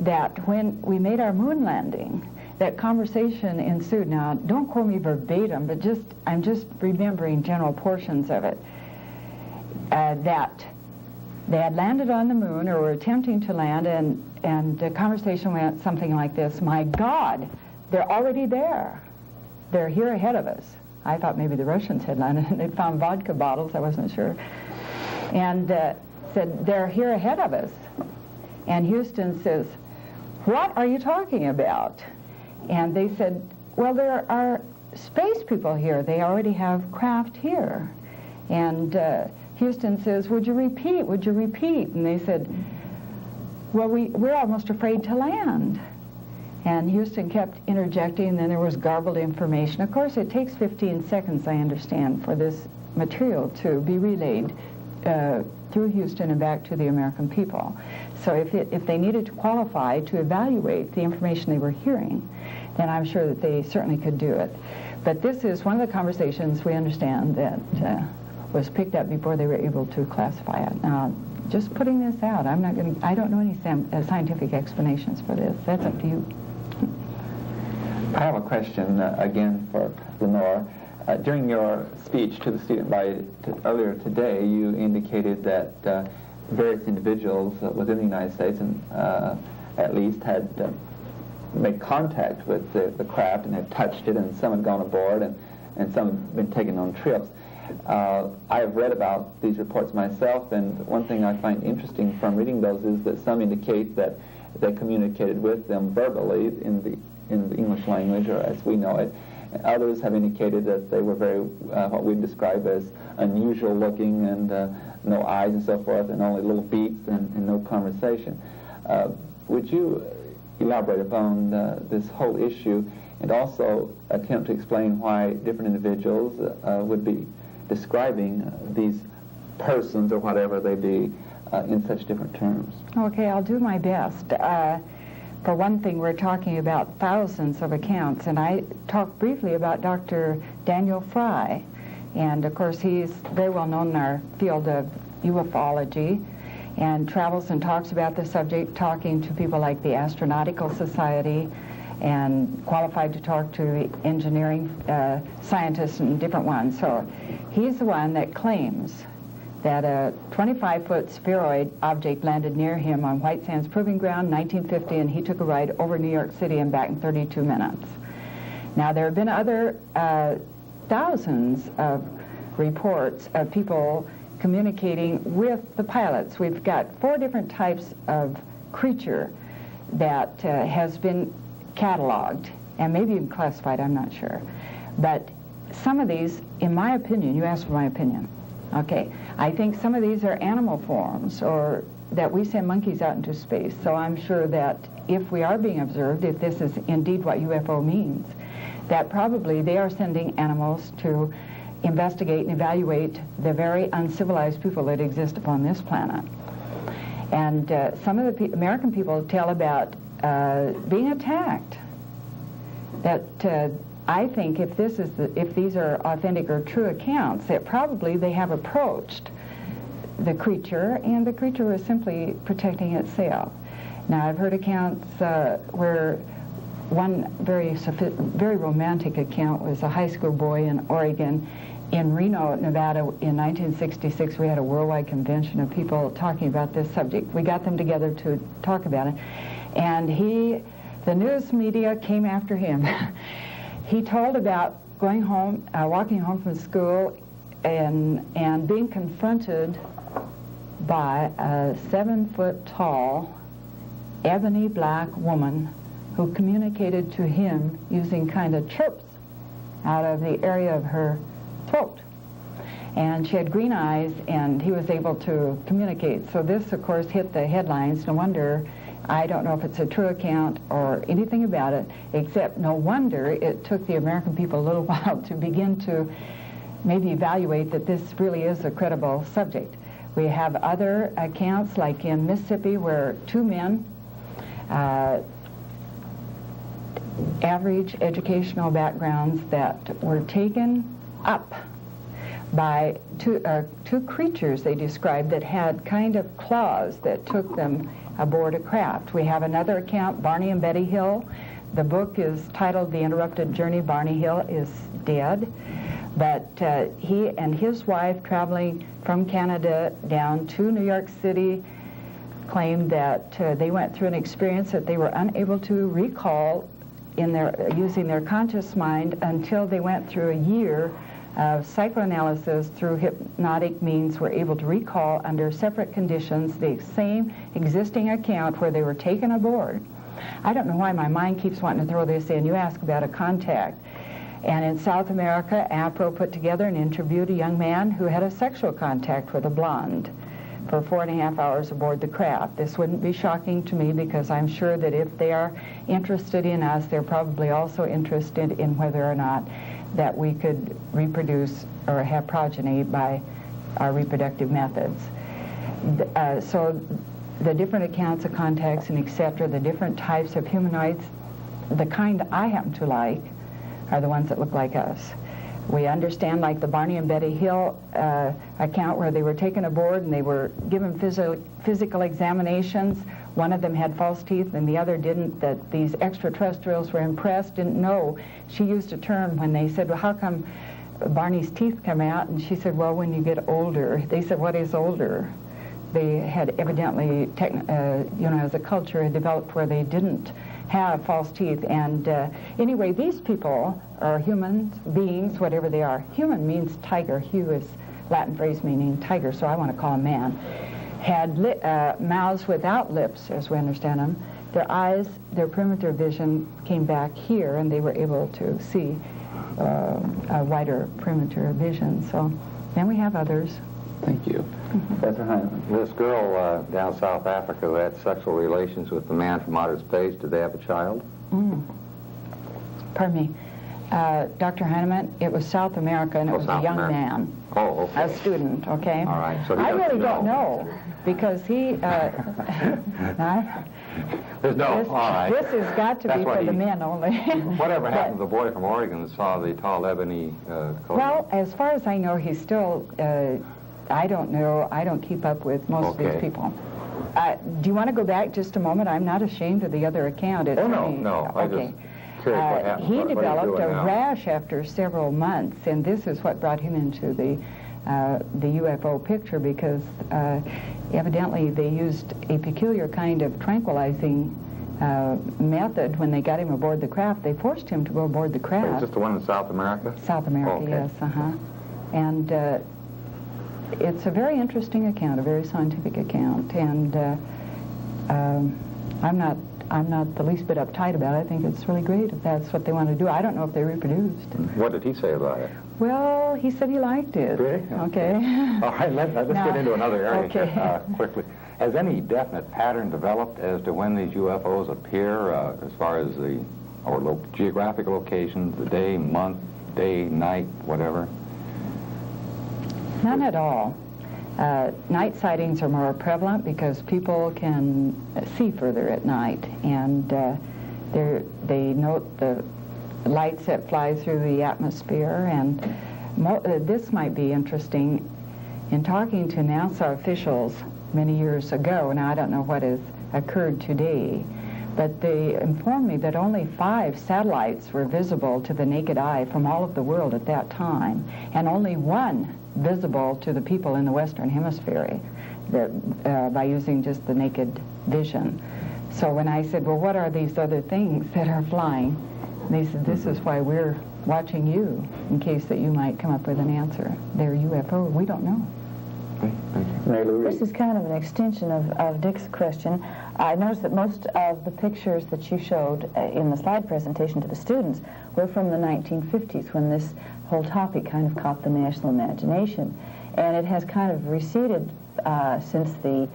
that when we made our moon landing, that conversation ensued. Now, don't quote me verbatim, but I'm just remembering general portions of it, that they had landed on the moon or were attempting to land, and the conversation went something like this: my God, they're already there. They're here ahead of us. I thought maybe the Russians had landed and they'd found vodka bottles, I wasn't sure. And said, they're here ahead of us. And Houston says, what are you talking about? And they said, well, there are space people here. They already have craft here. And Houston says, would you repeat? Would you repeat? And they said, well, we're almost afraid to land. And Houston kept interjecting, and then there was garbled information. Of course, it takes 15 seconds, I understand, for this material to be relayed through Houston and back to the American people. So if they needed to qualify to evaluate the information they were hearing, then I'm sure that they certainly could do it. But this is one of the conversations we understand that was picked up before they were able to classify it. Now, just putting this out, I don't know any scientific explanations for this. That's up to you. I have a question again for Lenore. During your speech to the student body earlier today, you indicated that various individuals within the United States, and at least, had made contact with the craft and had touched it, and some had gone aboard, and some had been taken on trips. I have read about these reports myself, and one thing I find interesting from reading those is that some indicate that they communicated with them verbally in the English language, or as we know it. Others have indicated that they were very, what we describe as unusual looking, and no eyes and so forth, and only little beaks and no conversation. Would you elaborate upon this whole issue and also attempt to explain why different individuals would be describing these persons or whatever they be in such different terms. Okay, I'll do my best. For one thing, we're talking about thousands of accounts, and I talked briefly about Dr. Daniel Fry, and of course he's very well known in our field of ufology and travels and talks about the subject, talking to people like the Astronautical Society and qualified to talk to engineering scientists and different ones. So he's the one that claims that a 25-foot spheroid object landed near him on White Sands Proving Ground in 1950, and he took a ride over New York City and back in 32 minutes. Now, there have been other thousands of reports of people communicating with the pilots. We've got 4 different types of creature that has been cataloged, and maybe even classified, I'm not sure. But some of these, in my opinion, you asked for my opinion, okay, I think some of these are animal forms, or that we send monkeys out into space. So I'm sure that if we are being observed, if this is indeed what UFO means, that probably they are sending animals to investigate and evaluate the very uncivilized people that exist upon this planet. And some of the American people tell about being attacked. That I think if these are authentic or true accounts, that probably they have approached the creature, and the creature was simply protecting itself. Now, I've heard accounts where one very romantic account was a high school boy in Oregon. In Reno, Nevada, in 1966, we had a worldwide convention of people talking about this subject. We got them together to talk about it, and the news media came after him. He told about going home, walking home from school, and being confronted by a 7-foot-tall, ebony black woman who communicated to him using kind of chirps out of the area of her throat. And she had green eyes, and he was able to communicate. So this, of course, hit the headlines. No wonder, I don't know if it's a true account or anything about it, except no wonder it took the American people a little while to begin to maybe evaluate that this really is a credible subject. We have other accounts, like in Mississippi, where 2 men, average educational backgrounds, that were taken up by two creatures they described that had kind of claws that took them aboard a craft. We have another account, Barney and Betty Hill. The book is titled The Interrupted Journey. Barney Hill is dead, but he and his wife, traveling from Canada down to New York City, claimed that they went through an experience that they were unable to recall using their conscious mind until they went through a year of psychoanalysis through hypnotic means, were able to recall under separate conditions the same existing account where they were taken aboard. I don't know why my mind keeps wanting to throw this in. You ask about a contact. And in South America, APRO put together and interviewed a young man who had a sexual contact with a blonde for 4.5 hours aboard the craft. This wouldn't be shocking to me, because I'm sure that if they are interested in us, they're probably also interested in whether or not that we could reproduce or have progeny by our reproductive methods. So the different accounts of contacts and etc., the different types of humanoids, the kind I happen to like are the ones that look like us. We understand, like the Barney and Betty Hill account, where they were taken aboard and they were given physical examinations. One of them had false teeth and the other didn't, that these extraterrestrials were impressed, didn't know. She used a term when they said, well, how come Barney's teeth come out? And she said, well, when you get older. They said, what is older? They had evidently, as a culture, had developed where they didn't have false teeth. And anyway, these people are human beings, whatever they are. Human means tiger. Hugh is Latin phrase meaning tiger, so I want to call him man. Had mouths without lips, as we understand them. Their eyes, their perimeter vision came back here, and they were able to see a wider perimeter vision. So then we have others. Thank you. Professor Heinemann. This girl down South Africa who had sexual relations with the man from outer space, did they have a child? Pardon me. Dr. Heinemann, it was South America, and it was South a young America. man. Oh, okay. A student, okay? All right. So he I doesn't really don't know, because he... There's no, all right. This has got to That's be what for the he- men only. Whatever happened to the boy from Oregon that saw the tall ebony coat? Well, as far as I know, he's still... I don't know. I don't keep up with most of these Okay. people. Do you want to go back just a moment? I'm not ashamed of the other account. It's Oh, no, only- no. I Okay. just curious what happened. He What are you developed doing a now? rash after several months, and this is what brought him into the UFO picture, because evidently they used a peculiar kind of tranquilizing method when they got him aboard the craft. They forced him to go aboard the Is craft. this the one in South America? South America, Okay. yes, and it's a very interesting account, a very scientific account, and I'm not the least bit uptight about it. I think it's really great if that's what they want to do. I don't know if they reproduced. What did he say about it? Well, he said he liked it. Really? Okay. All right, let's Now- get into another area okay. here, quickly. Has any definite pattern developed as to when these UFOs appear, as far as the geographic locations, the day, month, day, night, whatever? None at all. Night sightings are more prevalent because people can see further at night, and they note the lights that fly through the atmosphere. And this might be interesting. In talking to NASA officials many years ago, and I don't know what has occurred today, but they informed me that only 5 satellites were visible to the naked eye from all of the world at that time, and only 1 visible to the people in the Western Hemisphere by using just the naked vision. So when I said, well, what are these other things that are flying? They said, this is why we're watching you, in case that you might come up with an answer. They're UFO. We don't know. This is kind of an extension of Dick's question. I noticed that most of the pictures that you showed in the slide presentation to the students were from the 1950s, when this whole topic kind of caught the national imagination. And it has kind of receded since the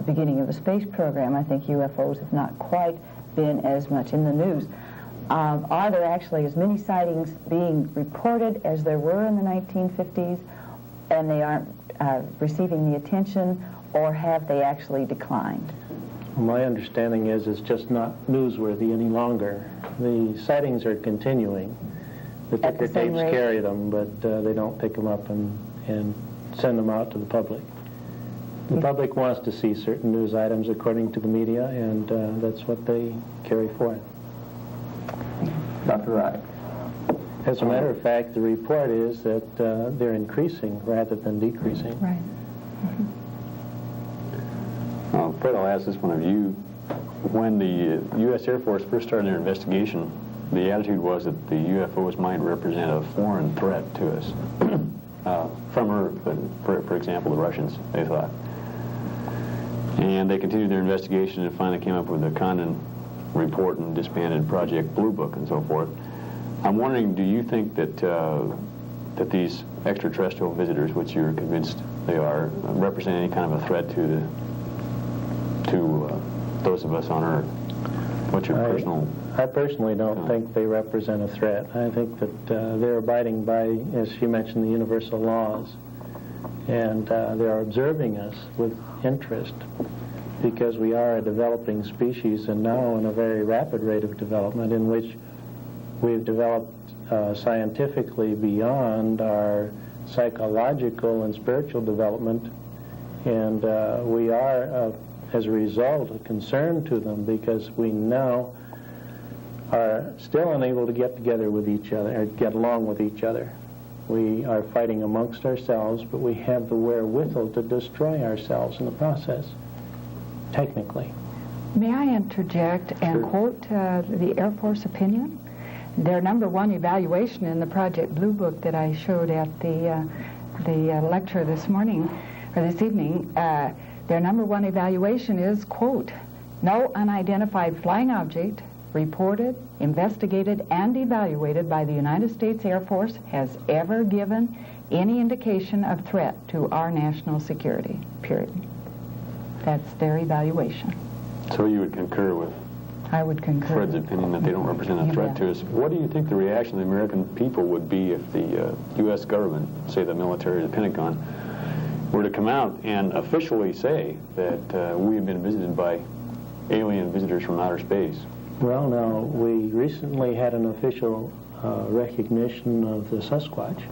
beginning of the space program. I think UFOs have not quite been as much in the news. Are there actually as many sightings being reported as there were in the 1950s, and they aren't receiving the attention, or have they actually declined? My understanding is it's just not newsworthy any longer. The sightings are continuing. The At the ticker same tapes rate? carry them, but they don't pick them up and send them out to the public. The public wants to see certain news items according to the media, and that's what they carry forth. Dr. Wright. As a matter of fact, the report is that they're increasing rather than decreasing. Right. Fred, I'll ask this one of you. When the U.S. Air Force first started their investigation, the attitude was that the UFOs might represent a foreign threat to us from Earth, but for example, the Russians, they thought. And they continued their investigation and finally came up with the Condon report and disbanded Project Blue Book and so forth. I'm wondering, do you think that that these extraterrestrial visitors, which you're convinced they are, represent any kind of a threat to those of us on Earth? What's your personal... I personally don't think they represent a threat. I think that they're abiding by, as you mentioned, the universal laws. And they're observing us with interest because we are a developing species, and now in a very rapid rate of development, in which we've developed scientifically beyond our psychological and spiritual development. And we are, as a result, a concern to them because we now are still unable to get together with each other, or get along with each other. We are fighting amongst ourselves, but we have the wherewithal to destroy ourselves in the process, technically. May I interject and quote the Air Force opinion? Their #1 evaluation in the Project Blue Book that I showed at the lecture this morning, or this evening, their #1 evaluation is, quote, no unidentified flying object reported, investigated, and evaluated by the United States Air Force has ever given any indication of threat to our national security, period. That's their evaluation. So you would concur with I would concur. Fred's opinion that they don't represent a threat to us. What do you think the reaction of the American people would be if the U.S. government, say the military or the Pentagon, were to come out and officially say that we have been visited by alien visitors from outer space? Well, now, we recently had an official recognition of the Sasquatch.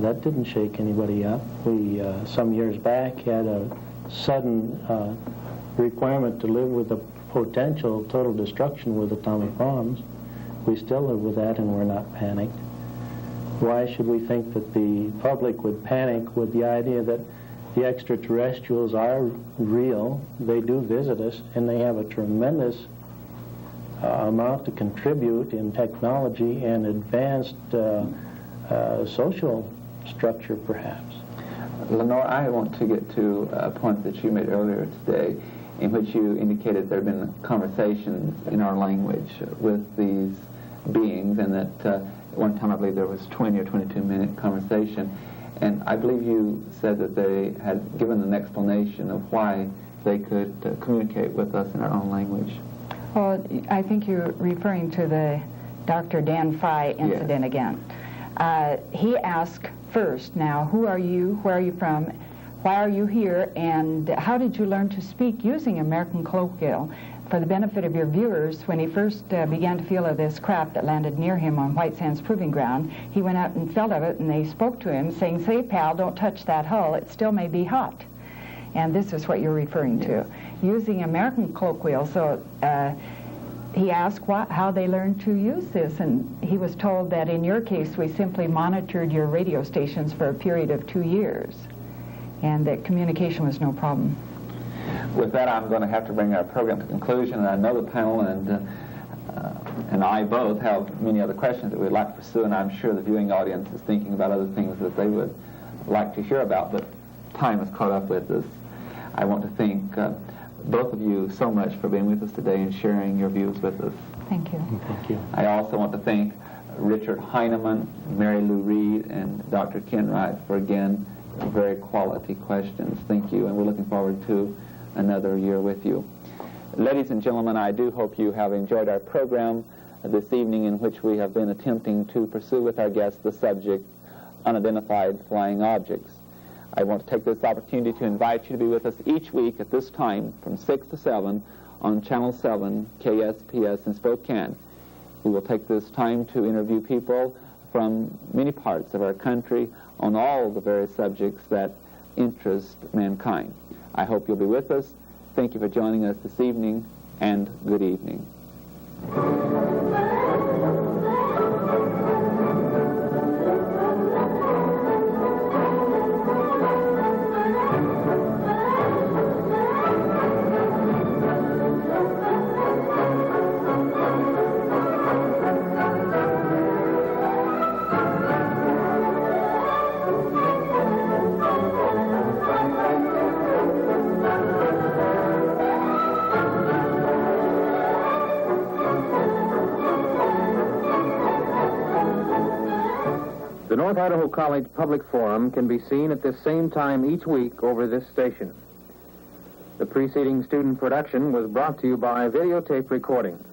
That didn't shake anybody up. We, some years back, had a sudden requirement to live with the potential total destruction with atomic bombs. We still live with that, and we're not panicked. Why should we think that the public would panic with the idea that the extraterrestrials are real? They do visit us, and they have a tremendous amount to contribute in technology and advanced social structure, perhaps. Lenore, I want to get to a point that you made earlier today, in which you indicated there have been conversations in our language with these beings, and that at one time I believe there was 20 or 22-minute conversation, and I believe you said that they had given an explanation of why they could communicate with us in our own language. Well, I think you're referring to the Dr. Dan Fry incident again. He asked first, now, who are you, where are you from, why are you here, and how did you learn to speak using American colloquial? For the benefit of your viewers, when he first began to feel of this craft that landed near him on White Sands Proving Ground, he went out and felt of it, and they spoke to him saying, say, pal, don't touch that hull, it still may be hot. And this is what you're referring to. Using American colloquial, so he asked how they learned to use this, and he was told that in your case we simply monitored your radio stations for a period of 2 years, and that communication was no problem. With that, I'm going to have to bring our program to conclusion, and I know the panel and I both have many other questions that we'd like to pursue, and I'm sure the viewing audience is thinking about other things that they would like to hear about, but time has caught up with us. I want to thank both of you so much for being with us today and sharing your views with us. Thank you. Thank you. I also want to thank Richard Heineman, Mary Lou Reed, and Dr. Ken Wright for, again, very quality questions. Thank you, and we're looking forward to another year with you. Ladies and gentlemen, I do hope you have enjoyed our program this evening, in which we have been attempting to pursue with our guests the subject, unidentified flying objects. I want to take this opportunity to invite you to be with us each week at this time from 6 to 7 on Channel 7 KSPS in Spokane. We will take this time to interview people from many parts of our country on all the various subjects that interest mankind. I hope you'll be with us. Thank you for joining us this evening, and good evening. The North Idaho College Public Forum can be seen at this same time each week over this station. The preceding student production was brought to you by Videotape Recording.